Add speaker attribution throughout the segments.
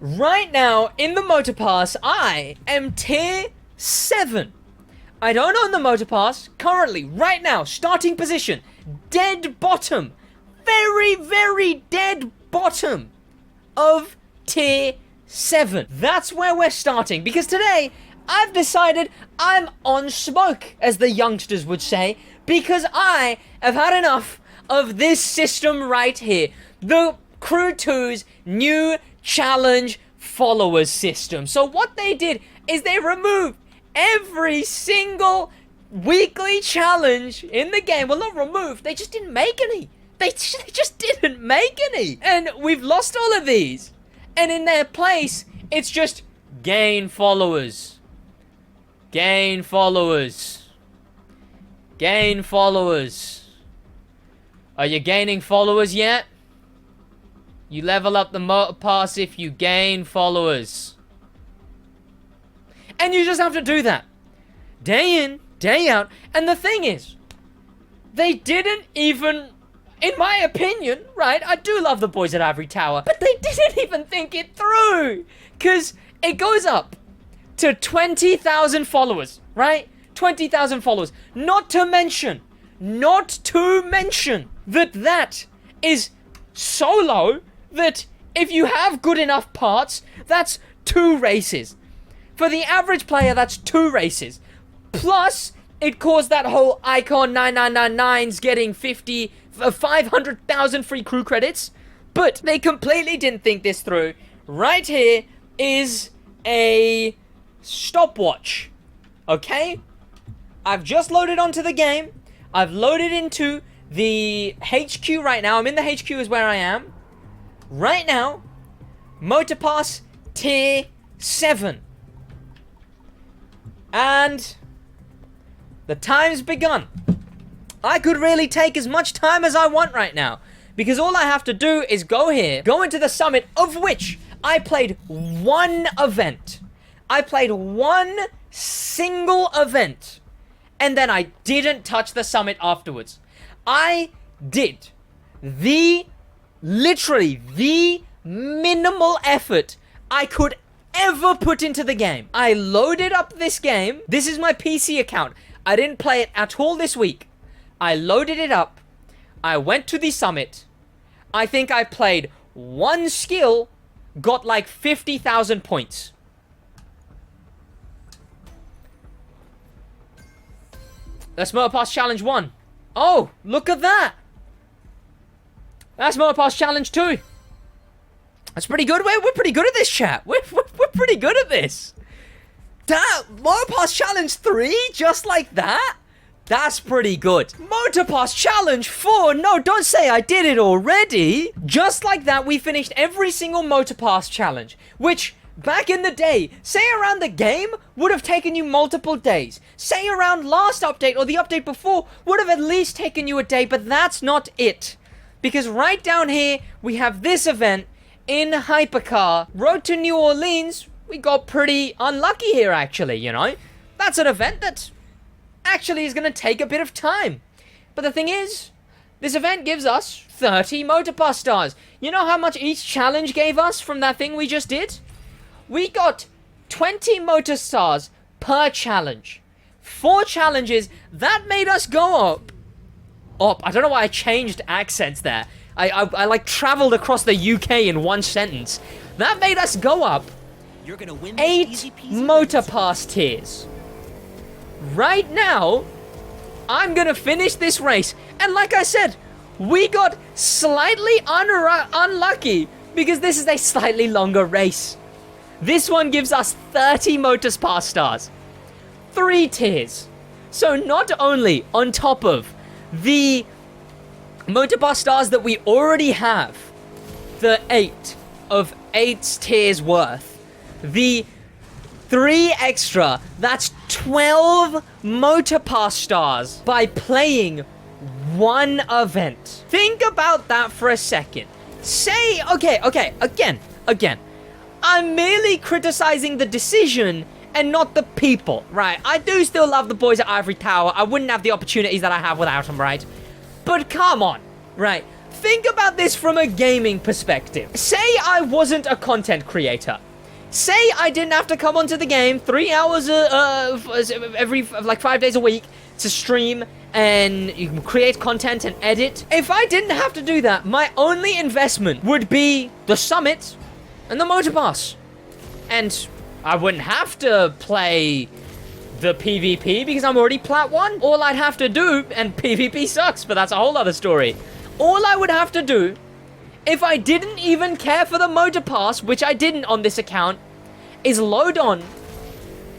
Speaker 1: Right now, in the Motor Pass, I am tier 7. I don't own the Motor Pass. Currently, right now, starting position, dead bottom. Very, very dead bottom of tier 7. That's where we're starting, because today, I've decided I'm on smoke, as the youngsters would say, because I have had enough of this system right here. The Crew 2's new challenge followers system. So what they did is they removed every single weekly challenge in the game. Well, not removed, they just didn't make any. They just didn't make any. And we've lost all of these. And in their place, it's just gain followers. Gain followers. Gain followers. Are you gaining followers yet? You level up the Motor Pass if you gain followers. And you just have to do that. Day in, day out. And the thing is, they didn't even, in my opinion, right? I do love the boys at Ivory Tower, but they didn't even think it through. Because it goes up to 20,000 followers, right? 20,000 followers. Not to mention that that is so low that if you have good enough parts, that's 2 races. For the average player, that's 2 races. Plus, it caused that whole Icon 9999s getting 500,000 free crew credits. But they completely didn't think this through. Right here is a stopwatch. Okay? I've just loaded onto the game. I've loaded into the HQ right now. I'm in the HQ is where I am. Right now, Motor Pass tier 7. And the time's begun. I could really take as much time as I want right now, because all I have to do is go here, go into the summit, of which I played 1 event. I played 1 single event, and then I didn't touch the summit afterwards. I did literally the minimal effort I could ever put into the game. I loaded up this game. This is my PC account. I didn't play it at all this week. I loaded it up. I went to the summit. I think I played 1 skill, got like 50,000 points. That's Motor Pass Challenge 1. Oh, look at that. That's Motor Pass Challenge 2. That's pretty good. We're pretty good at this, chat. We're pretty good at this. That Motor Pass Challenge 3, just like that? That's pretty good. Motor Pass Challenge 4. No, don't say I did it already. Just like that, we finished every single Motor Pass challenge, which back in the day, say around the game, would have taken you multiple days. Say around last update or the update before would have at least taken you a day, but that's not it. Because right down here, we have this event in Hypercar. Road to New Orleans, we got pretty unlucky here, actually, you know? That's an event that actually is going to take a bit of time. But the thing is, this event gives us 30 Motor Pass stars. You know how much each challenge gave us from that thing we just did? We got 20 Motor Stars per challenge. 4 challenges, that made us go up. I don't know why I changed accents there. I like traveled across the UK in 1 sentence. That made us go up
Speaker 2: You're gonna win
Speaker 1: 8 Motor Pass tiers. Right now, I'm gonna finish this race. And like I said, we got slightly unlucky because this is a slightly longer race. This one gives us 30 Motor Pass stars. 3 tiers. So not only on top of the Motor Pass stars that we already have, the 8 of 8 tiers worth, the 3 extra, that's 12 Motor Pass stars by playing 1 event. Think about that for a second. Say, okay, again. I'm merely criticizing the decision and not the people, right? I do still love the boys at Ivory Tower. I wouldn't have the opportunities that I have without them, right? But come on, right? think about this from a gaming perspective. Say I wasn't a content creator. Say I didn't have to come onto the game 3 hours every, like 5 days a week to stream and you can create content and edit. If I didn't have to do that, my only investment would be the summit and the motor pass. And I wouldn't have to play the PvP because I'm already plat 1. All I'd have to do, and PvP sucks, but that's a whole other story. All I would have to do, if I didn't even care for the motor pass, which I didn't on this account, is load on,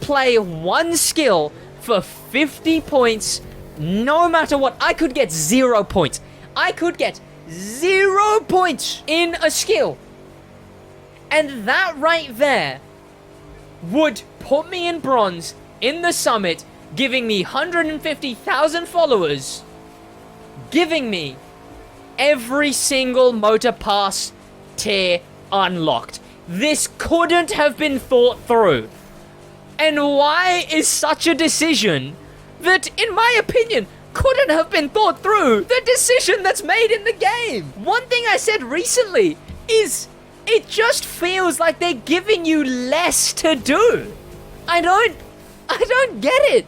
Speaker 1: play one skill for 50 points, no matter what. I could get 0 points. I could get 0 points in a skill. And that right there would put me in bronze in the summit, giving me 150,000 followers, giving me every single motor pass tier unlocked. This couldn't have been thought through. And why is such a decision that, in my opinion, couldn't have been thought through the decision that's made in the game? One thing I said recently is it just feels like they're giving you less to do. I don't get it.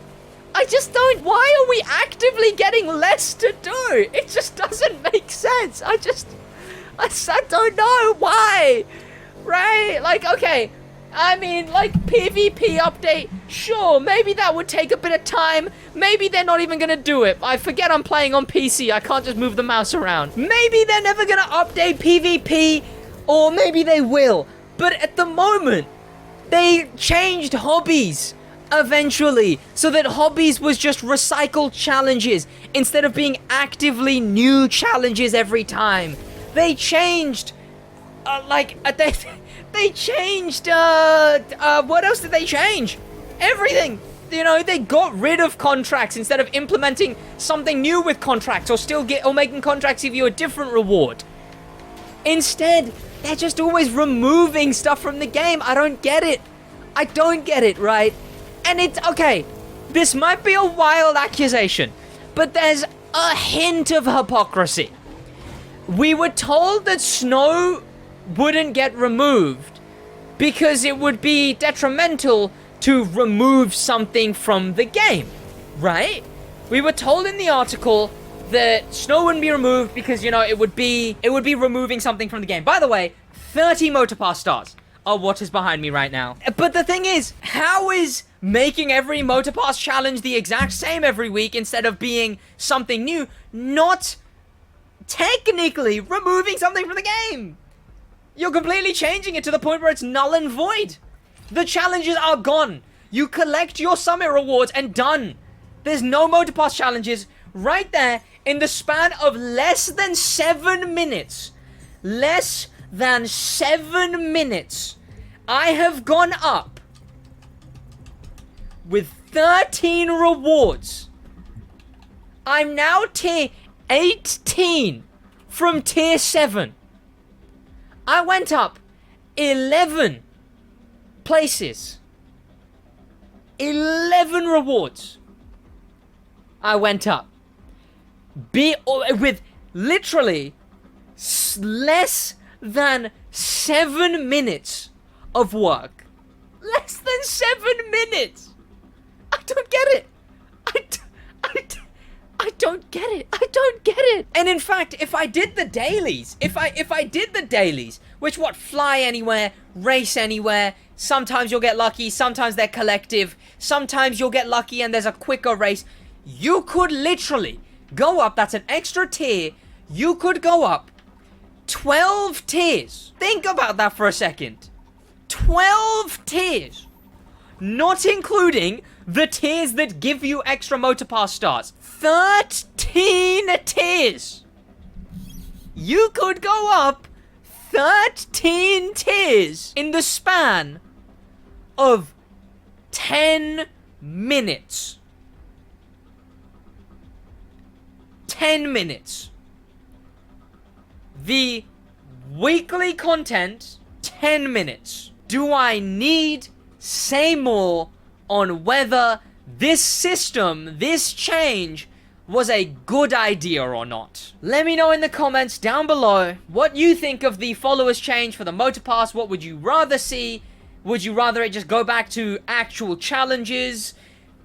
Speaker 1: I just don't. Why are we actively getting less to do? It just doesn't make sense. I don't know why. Right? Like, okay. I mean, like, PvP update. Sure, maybe that would take a bit of time. Maybe they're not even gonna do it. I forget I'm playing on PC. I can't just move the mouse around. Maybe they're never gonna update PvP. Or maybe they will. But at the moment, they changed hobbies eventually, so that hobbies was just recycled challenges instead of being actively new challenges every time. They changed, they changed, what else did they change? Everything. You know, they got rid of contracts instead of implementing something new with contracts, or making contracts give you a different reward. Instead, they're just always removing stuff from the game. I don't get it. I don't get it, right? And it's, okay, this might be a wild accusation, but there's a hint of hypocrisy. We were told that snow wouldn't get removed because it would be detrimental to remove something from the game, right? We were told in the article that snow wouldn't be removed because, you know, it would be removing something from the game. By the way, 30 motor pass stars are what is behind me right now. But the thing is, how is making every motor pass challenge the exact same every week instead of being something new not technically removing something from the game? You're completely changing it to the point where it's null and void. The challenges are gone. You collect your summit rewards and done. There's no motor pass challenges right there in the span of less than 7 minutes. Less than 7 minutes. I have gone up with 13 rewards. I'm now tier 18 from tier 7. I went up 11 places. 11 rewards. I went up. With literally less than 7 minutes of work. Less than 7 minutes. I don't get it. I don't get it. I don't get it. And in fact, if I did the dailies, if I did the dailies, which fly anywhere, race anywhere, sometimes you'll get lucky, sometimes they're collective, sometimes you'll get lucky and there's a quicker race. You could literally go up, that's an extra tier, you could go up 12 tiers. Think about that for a second. 12 tiers. Not including the tiers that give you extra motor pass stars. 13 tiers. You could go up 13 tiers in the span of 10 minutes. 10 minutes. The weekly content, 10 minutes. Do I need say more on whether this system, this change, was a good idea or not. Let me know in the comments down below what you think of the followers change for the motor pass. What would you rather see? Would you rather it just go back to actual challenges?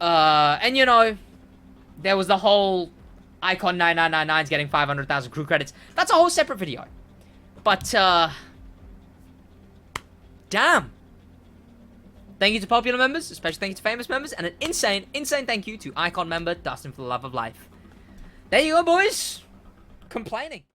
Speaker 1: And you know, there was the whole Icon 9999's getting 500,000 crew credits. That's a whole separate video. But, damn. Thank you to popular members, especially thank you to famous members, and an insane, insane thank you to Icon member Dustin for the love of life. There you go, boys. Complaining.